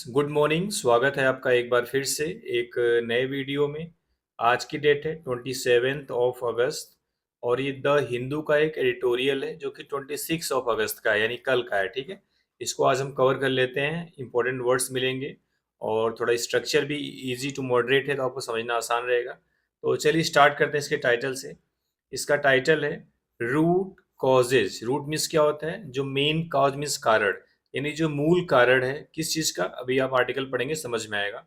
Good morning. स्वागत है आपका एक बार फिर से एक नए वीडियो में। आज की डेट है 27 ऑफ अगस्त और ये द हिंदू का एक एडिटोरियल है जो कि 26 ऑफ अगस्त का है, यानी कल का है। ठीक है, इसको आज हम कवर कर लेते हैं। इंपॉर्टेंट वर्ड्स मिलेंगे और थोड़ा स्ट्रक्चर भी इजी टू मॉडरेट है, तो आपको समझना आसान रहेगा। तो चलिए स्टार्ट करते हैं इसके टाइटल से। इसका टाइटल है रूट कॉजेज। रूट मीन्स क्या होता है? जो मेन कॉज मीन्स कारण, यानी जो मूल कारण है किस चीज का, अभी आप आर्टिकल पढ़ेंगे समझ में आएगा।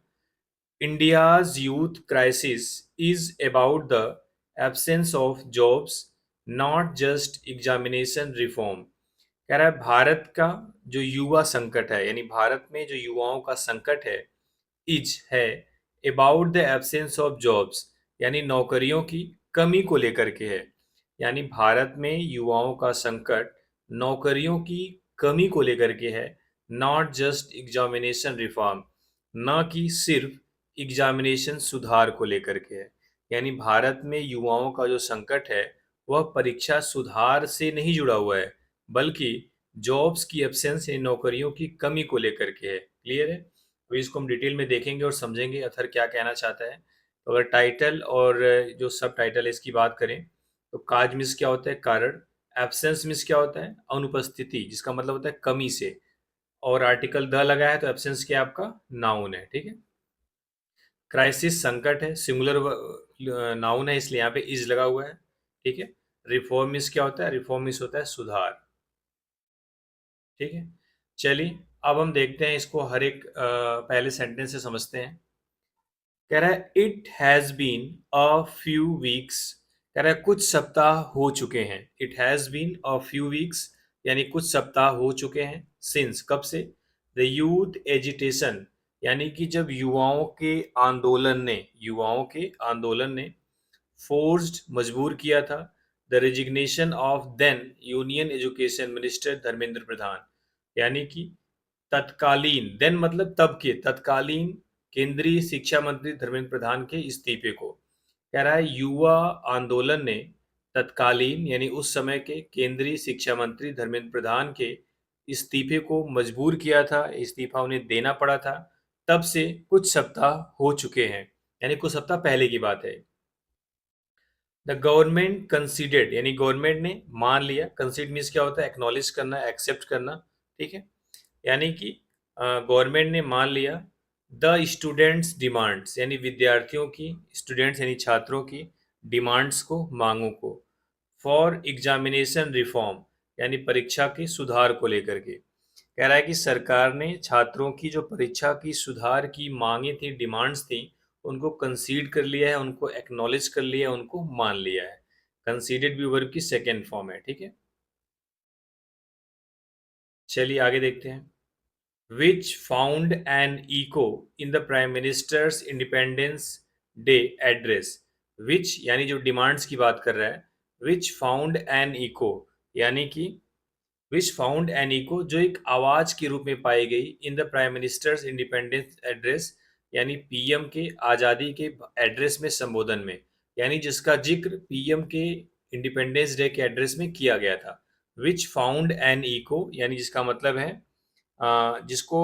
India's youth crisis is about the absence of jobs, not just examination reform. कह रहा है भारत का जो युवा संकट है, यानी भारत में जो युवाओं का संकट है about the absence of jobs, यानी नौकरियों की कमी को लेकर के है। यानी भारत में युवाओं का संकट नौकरियों की कमी को लेकर के है, नॉट जस्ट एग्जामिनेशन रिफॉर्म, न कि सिर्फ एग्जामिनेशन सुधार को लेकर के है। यानी भारत में युवाओं का जो संकट है वह परीक्षा सुधार से नहीं जुड़ा हुआ है, बल्कि जॉब्स की एब्सेंस यानी नौकरियों की कमी को लेकर के है। क्लियर है? तो इसको हम डिटेल में देखेंगे और समझेंगे अथर क्या कहना चाहता है। तो अगर टाइटल और जो सब टाइटल है इसकी बात करें तो काज मिस क्या होता है? कारण। एब्सेंस मिस क्या होता है? अनुपस्थिति, जिसका मतलब होता है कमी से। और आर्टिकल द लगा है तो एब्सेंस क्या आपका? नाउन है। ठीक है। क्राइसिस संकट है, सिंगुलर नाउन है इसलिए यहाँ पे इज लगा हुआ है। ठीक है। रिफॉर्म मिस क्या होता है? रिफॉर्म मिस होता है सुधार। ठीक है। चलिए अब हम देखते हैं इसको हर एक पहले सेंटेंस से समझते हैं। कह रहा है it has been a few weeks. कह रहा है कुछ सप्ताह हो चुके हैं। It has been a few weeks यानी कुछ सप्ताह हो चुके हैं। सिंस कब से? द यूथ एजिटेशन, यानी कि जब युवाओं के आंदोलन ने फोर्स्ड मजबूर किया था the resignation of then union education minister Dharmendra Pradhan, यानी कि तत्कालीन, देन मतलब तब के, तत्कालीन केंद्रीय शिक्षा मंत्री धर्मेंद्र प्रधान के इस्तीफे को। कह रहा है युवा आंदोलन ने तत्कालीन यानी उस समय के केंद्रीय शिक्षा मंत्री धर्मेंद्र प्रधान के इस्तीफे को मजबूर किया था, इस्तीफा उन्हें देना पड़ा था। तब से कुछ सप्ताह हो चुके हैं, यानी कुछ सप्ताह पहले की बात है। द गवर्नमेंट कंसीडर्ड, यानी गवर्नमेंट ने मान लिया। कंसीड मीन्स क्या होता है? एक्नॉलेज करना, एक्सेप्ट करना। ठीक है। यानी कि गवर्नमेंट ने मान लिया द स्टूडेंट्स डिमांड्स, यानी विद्यार्थियों की, स्टूडेंट्स यानी छात्रों की डिमांड्स को, मांगों को। फॉर एग्जामिनेशन रिफॉर्म, यानी परीक्षा के सुधार को लेकर के। कह रहा है कि सरकार ने छात्रों की जो परीक्षा की सुधार की मांगे थी, डिमांड्स थी, उनको कंसीड कर लिया है, उनको एक्नॉलेज कर लिया है, उनको मान लिया है। कंसीडर्ड भी वर्ब की सेकेंड फॉर्म है। ठीक है। चलिए आगे देखते हैं। which found an echo in the Prime Minister's Independence Day address, which यानी जो डिमांड्स की बात कर रहा है, which found an echo यानी कि which found an echo जो एक आवाज के रूप में पाई गई in the Prime Minister's Independence Address, यानी पीएम के आज़ादी के एड्रेस में, संबोधन में, यानी जिसका जिक्र पीएम के इंडिपेंडेंस डे के एड्रेस में किया गया था। which found an echo यानी जिसका मतलब है जिसको,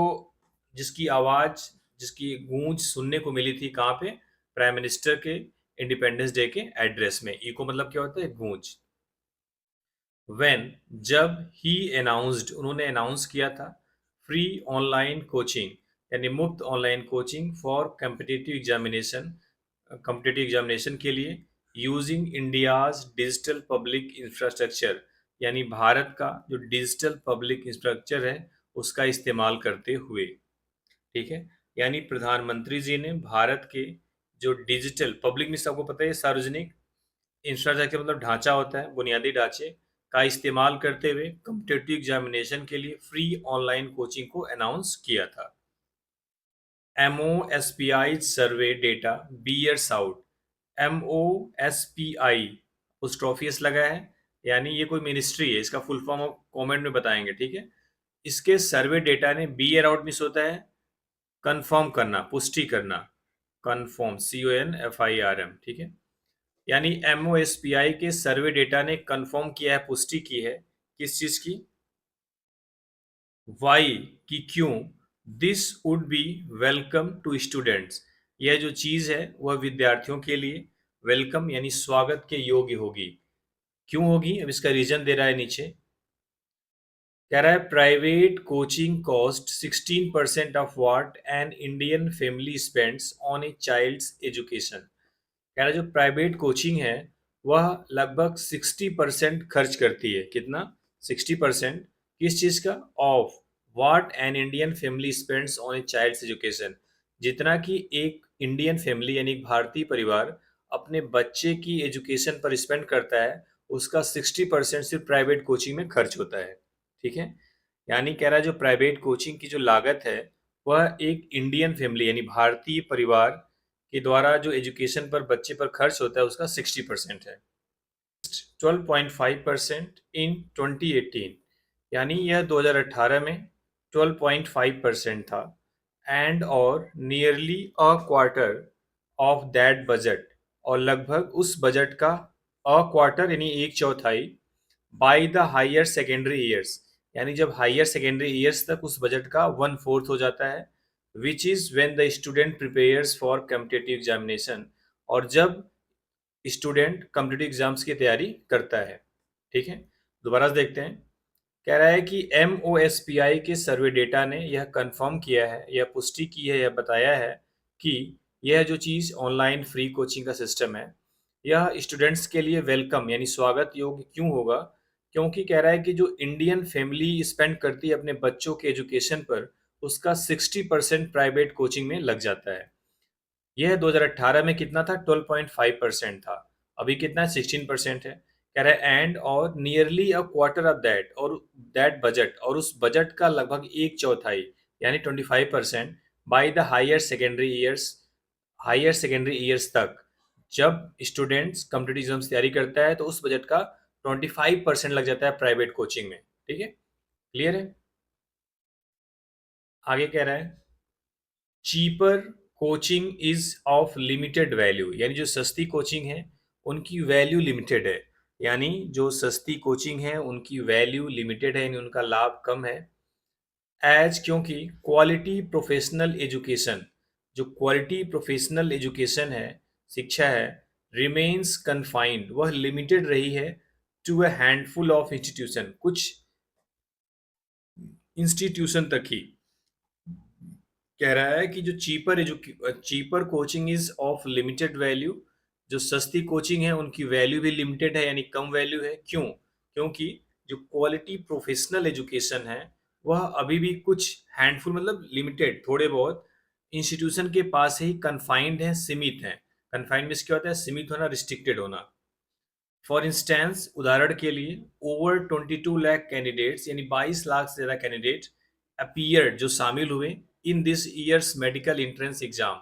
जिसकी आवाज, जिसकी गूंज सुनने को मिली थी कहाँ पे? प्राइम मिनिस्टर के इंडिपेंडेंस डे के एड्रेस में। इको मतलब क्या होता है? गूंज। व्हेन जब ही अनाउंस्ड, उन्होंने अनाउंस किया था फ्री ऑनलाइन कोचिंग, यानी मुफ्त online coaching for competitive examination के लिए, using India's digital public infrastructure, यानी भारत का जो डिजिटल पब्लिक इंफ्रास्ट्रक्चर है उसका इस्तेमाल करते हुए। ठीक है। यानी प्रधानमंत्री जी ने भारत के जो डिजिटल पब्लिक में, सबको पता है सार्वजनिक, इंफ्रास्ट्रक्चर मतलब ढांचा होता है, बुनियादी ढांचे का इस्तेमाल करते हुए कम्पिटेटिव एग्जामिनेशन के लिए फ्री ऑनलाइन कोचिंग को अनाउंस किया था। MOSPI survey data bears out. MOSPI उस लगा है, यानी ये कोई मिनिस्ट्री है, इसका फुल फॉर्म कमेंट में बताएंगे। ठीक है। इसके सर्वे डेटा ने, बियर आउट मिस होता है कंफर्म करना, पुष्टि करना, कंफर्म, CONFIRM। ठीक है। यानी MOSPI के सर्वे डेटा ने कंफर्म किया है, पुष्टि की है, किस चीज की? वाई, कि क्यों this would be welcome to students. यह जो चीज़ है वह विद्यार्थियों के लिए वेलकम यानी स्वागत के योग्य होगी। क्यों होगी? अब इसका रीजन दे रहा है नीचे। कह रहा है private coaching cost 16% of what an Indian family spends on a child's education. कह रहा है जो प्राइवेट कोचिंग है वह लगभग 60% खर्च करती है। कितना? 60%। किस चीज़ का? Of what an Indian family spends on a child's education. जितना कि एक इंडियन फैमिली यानी एक भारतीय परिवार अपने बच्चे की एजुकेशन पर स्पेंड करता है, उसका 60% सिर्फ प्राइवेट कोचिंग में खर्च होता है। ठीक है, यानी कह रहा है जो प्राइवेट कोचिंग की जो लागत है वह एक इंडियन फैमिली यानी भारतीय परिवार के द्वारा जो एजुकेशन पर बच्चे पर खर्च होता है उसका 60% है। 12.5% इन 2018, यानी यह 2018 में 12.5% था। एंड और nearly a quarter of that budget, और लगभग उस बजट का अ क्वार्टर यानी एक चौथाई by the higher secondary years, यानी जब हायर सेकेंडरी ईयर्स तक उस बजट का 1/4 हो जाता है। Which is when the student prepares for competitive examination, और जब स्टूडेंट कॉम्पिटिटिव एग्जाम्स की तैयारी करता है। ठीक है, दोबारा से देखते हैं। कह रहा है कि MOSPI के सर्वे डेटा ने यह कंफर्म किया है, यह पुष्टि की है, यह बताया है कि यह जो चीज़ ऑनलाइन फ्री कोचिंग का सिस्टम है यह स्टूडेंट्स के लिए वेलकम यानी स्वागत योग्य क्यों होगा? क्योंकि कह रहा है कि जो इंडियन फैमिली स्पेंड करती है अपने बच्चों के एजुकेशन पर, उसका 60% प्राइवेट कोचिंग में लग जाता है। यह 2018 में कितना था? 12.5% था। अभी कितना है? 16% है। कह रहा है एंड और nearly a quarter of that, और दैट बजट, और उस बजट का लगभग एक चौथाई यानी 25% by the higher secondary years तक, जब स्टूडेंट्स कॉम्पिटिटिव एग्जाम्स तैयारी करता है तो उस बजट का 25% लग जाता है प्राइवेट कोचिंग में। ठीक है, क्लियर है? आगे कह रहा है cheaper coaching is of limited value, यानी जो सस्ती कोचिंग है उनकी वैल्यू लिमिटेड है। यानी जो सस्ती कोचिंग है उनकी वैल्यू लिमिटेड है, यानी उनका लाभ कम है। एज क्योंकि क्वालिटी प्रोफेशनल एजुकेशन, जो क्वालिटी प्रोफेशनल एजुकेशन है, शिक्षा है, रिमेन्स कन्फाइंड, वह लिमिटेड रही है to a handful of institution, कुछ इंस्टीट्यूशन तक ही। कह रहा है कि जो cheaper coaching is of limited value, जो सस्ती कोचिंग है उनकी वैल्यू भी लिमिटेड है यानी कम वैल्यू है। क्यों? क्योंकि जो क्वालिटी प्रोफेशनल एजुकेशन है वह अभी भी कुछ हैंडफुल मतलब लिमिटेड थोड़े बहुत इंस्टीट्यूशन के पास ही कन्फाइंड है, सीमित है। कन्फाइंड मीन्स क्या होता है? सीमित होना, रिस्ट्रिक्टेड होना। फॉर इंस्टेंस, उदाहरण के लिए, ओवर 22 लाख कैंडिडेट्स यानी 22 लाख से ज़्यादा कैंडिडेट अपीयर्ड जो शामिल हुए in this year's medical entrance exam,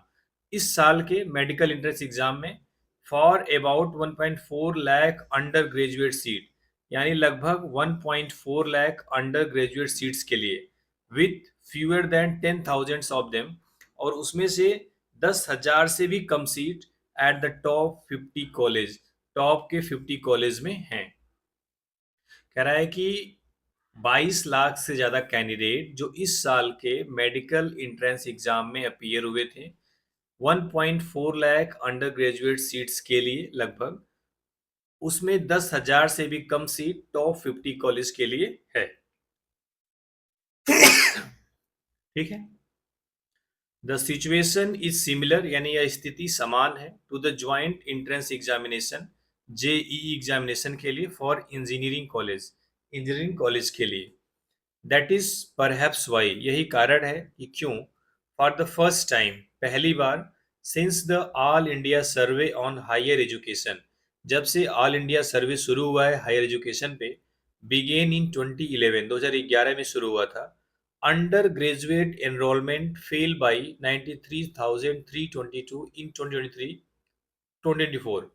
इस साल के मेडिकल एंट्रेंस एग्जाम में, for about 1.4 lakh undergraduate seat, यानी लगभग 1.4 लाख अंडर ग्रेजुएट सीट्स के लिए, with fewer than 10,000 of them, और उसमें से 10,000 से भी कम seat at the top 50 college, top के 50 कॉलेज में हैं। कह रहा है कि 22 लाख से ज़्यादा कैंडिडेट जो इस साल के मेडिकल एंट्रेंस एग्जाम में अपीयर हुए थे, 1.4 लाख अंडर ग्रेजुएट सीट्स के लिए लगभग, उसमें 10,000 से भी कम सीट टॉप 50 कॉलेज के लिए है। ठीक है, द सिचुएशन इज सिमिलर, यानी यह स्थिति समान है, to the joint entrance examination, JEE examination के लिए, for engineering college, engineering college के लिए। दैट इज परहैप्स वाई, यही कारण है कि क्यों, फॉर द फर्स्ट टाइम, पहली बार, since the all India survey on higher education, जब से ऑल इंडिया सर्वे शुरू हुआ है हायर एजुकेशन पे, बिगेन इन 2011, 2011 में शुरू हुआ था, undergraduate enrolment fell by 93,322 in 2023 2024।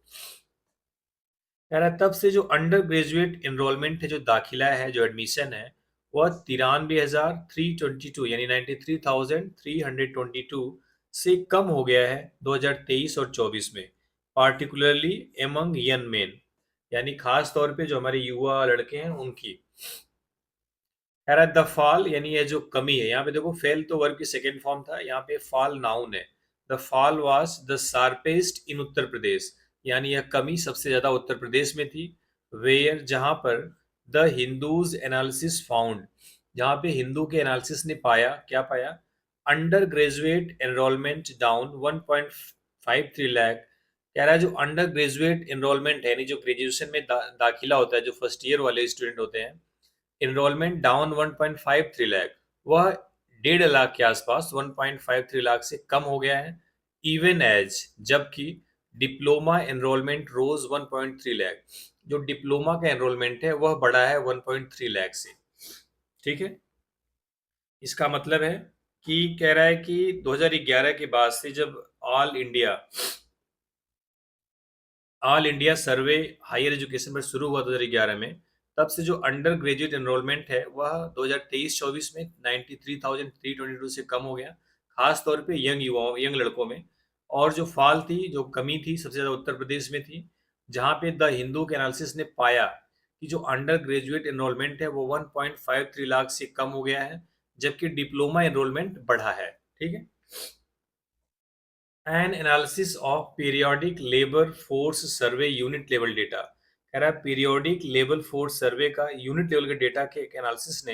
कह रहा है तब से जो अंडर ग्रेजुएट एनरोलमेंट है, जो दाखिला है, जो एडमिशन है, वह 93,322 यानी 93,322 से कम हो गया है 2023 और 24 में, पार्टिकुलरली एमंग यंग मेन, यानी खास तौर पे जो हमारे युवा लड़के हैं उनकी। कह रहा है द फॉल, यानी ये जो कमी है, यहाँ पे देखो फेल तो वर्ब की सेकेंड फॉर्म था, यहाँ पे फॉल नाउन है। The fall was the sharpest in Uttar Pradesh, यानी यह कमी सबसे ज्यादा उत्तर प्रदेश में थी। वेयर, जहां पर द हिंदूज एनालिसिस फाउंड, जहां पे हिंदू के एनालिसिस ने पाया, क्या पाया? Under graduate enrolment down 1.53 lakh. कह रहा है जो अंडर ग्रेजुएट एनरोलमेंट है, यानी जो ग्रेजुएशन में दाखिला होता है, जो फर्स्ट ईयर वाले स्टूडेंट होते हैं, एनरोलमेंट डाउन 1.53 लाख, वह 1.5 लाख के आसपास 1.53 लाख से कम हो गया है। इवन एज, जबकि डिप्लोमा एनरोलमेंट रोज 1.3 लाख, जो डिप्लोमा का एनरोलमेंट है वह बढ़ा है 1.3 लाख से। ठीक है, इसका मतलब है कि कह रहा है कि 2011 के बाद से जब all India survey higher education पर शुरू हुआ 2011 में, तब से जो अंडर ग्रेजुएट एनरोलमेंट है वह 2023-24 में 93,322 से कम हो गया, खास तौर पे यंग युवाओं, यंग लड़कों में। और जो फॉल थी, जो कमी थी, सबसे ज़्यादा उत्तर प्रदेश में थी, जहाँ पे द हिंदू के एनालिसिस ने पाया कि जो अंडर ग्रेजुएट एनरोलमेंट है वो 1.53 लाख से कम हो गया है, जबकि डिप्लोमा एनरोलमेंट बढ़ा है। ठीक है, N analysis of periodic labour force survey unit level data. कह रहा है पीरियोडिक लेबर फोर्स सर्वे का यूनिट लेवल के डेटा के एक एनालिसिस ने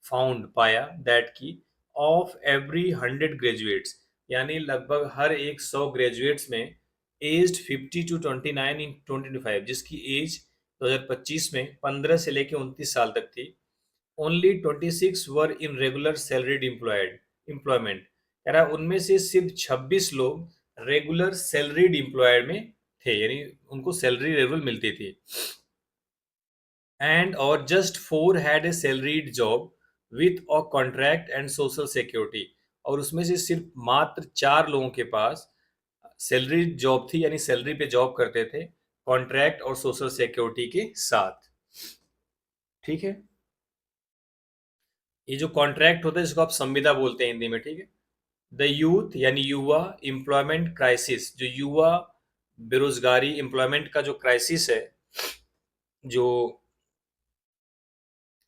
फाउंड, पाया दैट की ऑफ एवरी 100 ग्रेजुएट्स, यानी लगभग हर एक 100 ग्रेजुएट्स में एज्ड 50 टू 29 इन 2025, जिसकी एज 2025 में 15 से लेकर 29 साल तक थी, only 26 were in regular salaried employment. कह रहा है उनमें से सिर्फ 26 लोग रेगुलर सैलरीड एम्प्लॉयड में थे, यानी उनको सैलरी रेगुलर मिलती थी। एंड और just 4 had a salaried job with a contract and social security, और उसमें से सिर्फ मात्र 4 लोगों के पास सैलरी जॉब थी, यानी सैलरी पे जॉब करते थे कॉन्ट्रैक्ट और सोशल सिक्योरिटी के साथ। ठीक है, ये जो कॉन्ट्रैक्ट होता है इसको आप संविदा बोलते हैं हिंदी में। ठीक है, द यूथ यानी युवा एम्प्लॉयमेंट क्राइसिस, जो युवा बेरोजगारी एम्प्लॉयमेंट का जो क्राइसिस है, जो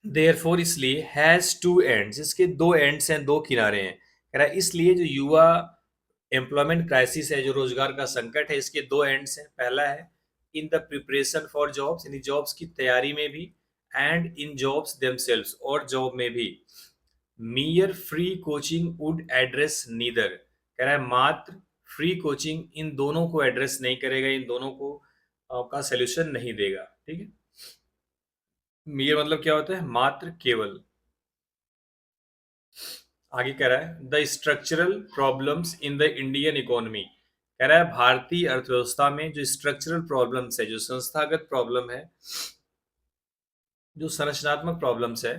देयरफॉर इसलिए हैज टू एंड्स, इसके दो एंड्स हैं, दो किनारे हैं। कह रहा है इसलिए जो युवा एम्प्लॉयमेंट क्राइसिस है, जो रोजगार का संकट है, इसके दो एंड्स हैं। पहला है in the preparation for jobs, यानी जॉब्स की तैयारी में भी, एंड इन जॉब्स देमसेल्व्स, और जॉब में भी। मियर free coaching would address neither, कह रहा है मात्र फ्री कोचिंग इन दोनों को एड्रेस नहीं करेगा, इन दोनों को का सोल्यूशन नहीं देगा। ठीक है, मियर मतलब क्या होता है? मात्र, केवल। आगे कह रहा है the structural problems in the Indian economy, कह रहा है भारतीय अर्थव्यवस्था में जो स्ट्रक्चरल प्रॉब्लम्स है, जो संस्थागत प्रॉब्लम है, जो संरचनात्मक प्रॉब्लम्स है,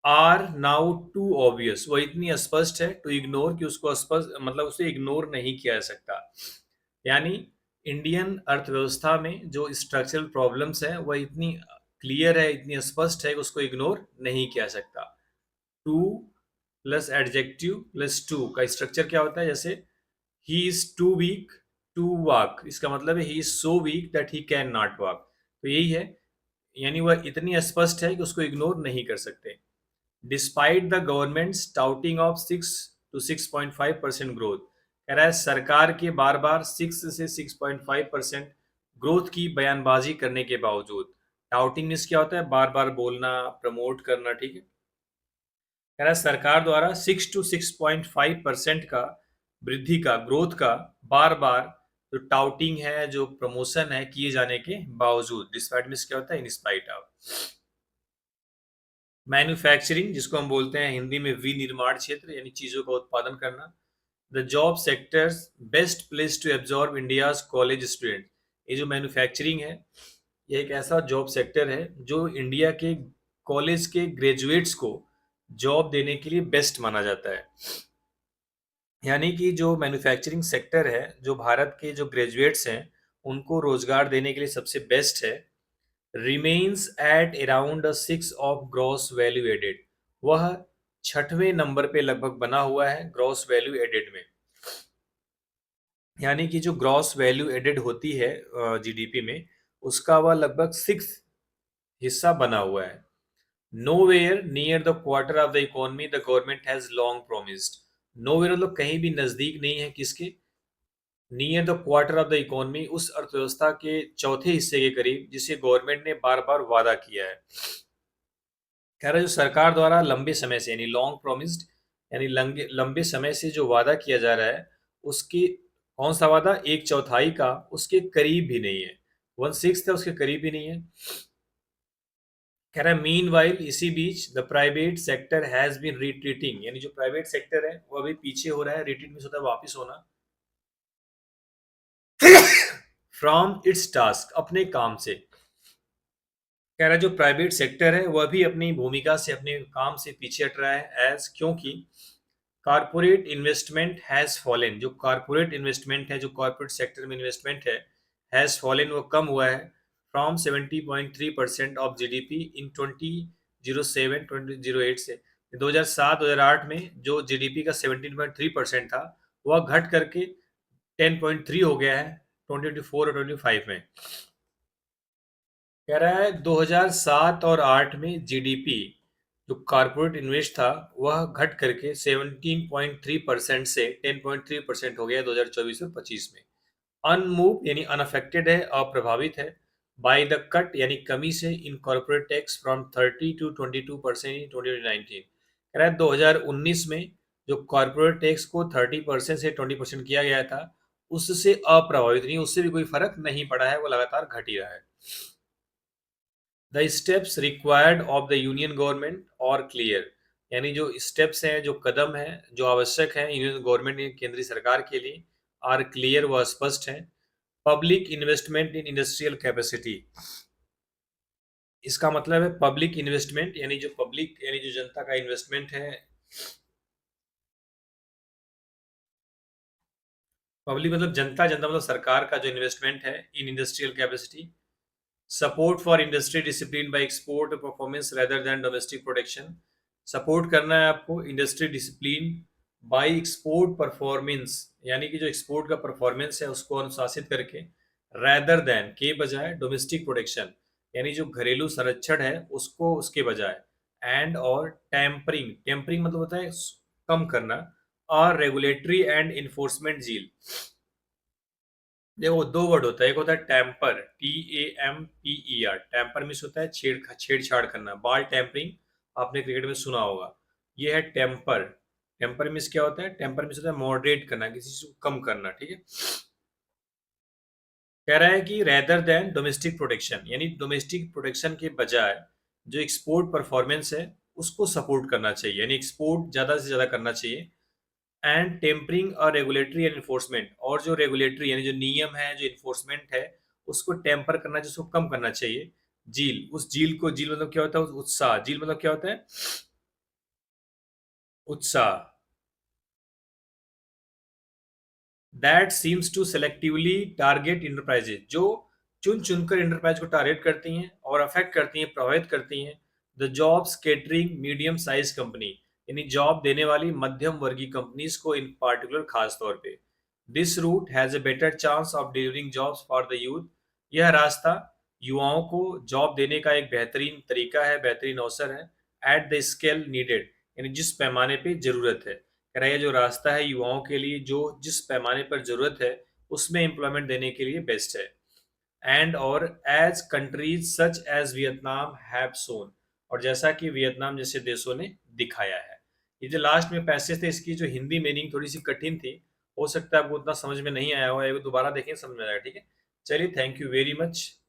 आर नाउ टू ऑब्वियस, वो इतनी स्पष्ट है टू इग्नोर, कि उसको स्पष्ट मतलब उसे इग्नोर नहीं किया जा सकता। यानी इंडियन अर्थव्यवस्था में जो स्ट्रक्चरल प्रॉब्लम्स है वह इतनी क्लियर है, इतनी स्पष्ट है कि उसको इग्नोर नहीं किया जा सकता। Too plus adjective plus too का स्ट्रक्चर क्या होता है? जैसे he is too weak to walk, इसका मतलब है he is so weak that he can not walk. तो यही है, यानी वह इतनी स्पष्ट है कि उसको इग्नोर नहीं कर सकते। Despite the government touting of 6 to 6.5% growth, कह रहा है सरकार के बार बार 6 से 6.5% ग्रोथ की बयानबाजी करने के बावजूद, टाउटिंग मीन्स क्या होता है? बार बार बोलना, प्रमोट करना। ठीक है, कह रहा है सरकार द्वारा 6 to 6.5% का वृद्धि का, ग्रोथ का बार बार जो टाउटिंग है, जो प्रमोशन है, किए जाने के बावजूद। डिस्पाइट मीन्स क्या होता है? In spite of. मैन्युफैक्चरिंग, जिसको हम बोलते हैं हिंदी में विनिर्माण क्षेत्र, यानी चीजों का उत्पादन करना। The job sectors best place to absorb India's college student, ये जो मैन्युफैक्चरिंग है, ये एक ऐसा जॉब सेक्टर है जो इंडिया के कॉलेज के ग्रेजुएट्स को जॉब देने के लिए बेस्ट माना जाता है। यानी कि जो मैन्युफैक्चरिंग सेक्टर है, जो भारत के जो ग्रेजुएट्स हैं उनको रोजगार देने के लिए सबसे बेस्ट है। Remains at around 6 of gross value added, वह 6वें नंबर पे लगभग बना हुआ है ग्रॉस वैल्यू एडेड में। यानी कि जो ग्रॉस वैल्यू एडेड होती है जीडीपी में, उसका वह लगभग 6 हिस्सा बना हुआ है। Nowhere near the quarter of the economy the government has long promised. Nowhere मतलब कहीं भी नजदीक नहीं है, किसके? Near the quarter of the economy, उस अर्थव्यवस्था के चौथे हिस्से के करीब जिसे गवर्नमेंट ने बार बार वादा किया है। कह रहा है जो सरकार द्वारा लंबे समय से यानी लॉन्ग प्रोमिस्ड यानी लंबे लंबे समय से जो वादा किया जा रहा है, उसकी कौन सा वादा? एक चौथाई का उसके करीब भी नहीं है। 1/6 है, उसके करीब भी नहीं है। कह रहा है मीन वाइल, इसी बीच the private sector has been retreating, यानी जो प्राइवेट सेक्टर है वो अभी पीछे हो रहा है। रिट्रीट में होता है वापिस होना। फ्रॉम इट्स टास्क, अपने काम से। कह रहा है जो प्राइवेट सेक्टर है वह भी अपनी भूमिका से, अपने काम से पीछे हट रहा है। एज क्योंकि कारपोरेट इन्वेस्टमेंट हैज फॉलन, जो कारपोरेट इन्वेस्टमेंट है, जो कॉर्पोरेट सेक्टर में इन्वेस्टमेंट है, हैज फॉलन, वो कम हुआ है। फ्रॉम 70.3% ऑफ जीडीपी इन 2007-2008 से 2007-2008 में जो जीडीपी का 17.3% था, वह घट करके 10.3 हो गया है 2024 और 2025 में। कह रहा है 2007 और 8 में जीडीपी जो कॉर्पोरेट इन्वेस्ट था वह घट करके 17.3% से 10.3% हो गया 2024 और 25 में। अनमूव यानी अनअफेक्टेड है, अप्रभावित है। बाय द कट यानी कमी से in corporate tax from 30 to 22% इन 2019। कह रहा है 2019 में जो कॉर्पोरेट टैक्स को 30% से 20% किया गया था, उससे अप्रभावित नहीं, उससे भी कोई फर्क नहीं पड़ा है, वो लगातार घट ही रहा है। The steps required of the union government और क्लियर, यानी जो स्टेप्स हैं, जो कदम हैं, जो आवश्यक हैं यूनियन गवर्नमेंट केंद्रीय सरकार के लिए, आर क्लियर, व स्पष्ट हैं। पब्लिक इन्वेस्टमेंट इन इंडस्ट्रियल कैपेसिटी, इसका मतलब है पब्लिक इन्वेस्टमेंट यानी जो पब्लिक यानी जो जनता का इन्वेस्टमेंट है। पब्लिक मतलब जनता, जनता मतलब सरकार का जो इन्वेस्टमेंट है in industrial capacity. Support for industry discipline by export performance rather than domestic protection, support करना है आपको industry discipline by export performance, यानी कि जो एक्सपोर्ट का परफॉर्मेंस है उसको अनुशासित करके, रेदर देन के बजाय, डोमेस्टिक प्रोटेक्शन यानी जो घरेलू संरक्षण है उसको उसके बजाय, एंड और टेम्परिंग, टेम्परिंग मतलब होता है कम करना, और रेगुलेटरी एंड इन्फोर्समेंट झील। देखो दो वर्ड होता है, एक होता है टेम्पर, TAMPER, टेम्पर मीन्स होता है छेड़छाड़ करना, बॉल टेम्परिंग आपने क्रिकेट में सुना होगा। ये है टेम्पर। टेम्पर मीन्स क्या होता है? टेम्पर मीन्स होता है मॉडरेट करना, किसी चीज को कम करना, ठीक है। कह रहा है कि रेदर देन डोमेस्टिक प्रोटेक्शन, यानी डोमेस्टिक प्रोटेक्शन के बजाय जो एक्सपोर्ट परफॉर्मेंस है उसको सपोर्ट करना चाहिए, यानी एक्सपोर्ट ज्यादा से ज्यादा करना चाहिए। एंड टेम्परिंग और रेगुलेटरी एंड इन्फोर्समेंट, और जो रेगुलेटरी यानी जो नियम है, जो इन्फोर्समेंट है, उसको टेम्पर करना, जिसको कम करना चाहिए। झील, उस झील को, झील मतलब क्या होता है? उत्साह। झील मतलब क्या होता है? उत्साह। That seems to selectively target enterprises, जो चुन चुनकर इंटरप्राइज को टारगेट करती हैं और अफेक्ट करती हैं, प्रभावित करती हैं। The jobs catering medium size company, यानी जॉब देने वाली मध्यम वर्गीय कंपनीज को इन पार्टिकुलर खास तौर पे। This route has a better chance of delivering jobs for the youth, यह रास्ता युवाओं को जॉब देने का एक बेहतरीन तरीका है, बेहतरीन अवसर है। एट द स्केल नीडेड, यानी जिस पैमाने पे जरूरत है। कह रहा है ये जो रास्ता है युवाओं के लिए, जो जिस पैमाने पर जरूरत है उसमें एम्प्लॉयमेंट देने के लिए बेस्ट है। एंड और as countries such as Vietnam have shown, और जैसा कि वियतनाम जैसे देशों ने दिखाया है। ये जो लास्ट में पैसेज थे इसकी जो हिंदी मीनिंग थोड़ी सी कठिन थी, हो सकता है आपको उतना समझ में नहीं आया हो, दोबारा देखें समझ में आएगा, ठीक है। चलिए, थैंक यू वेरी मच।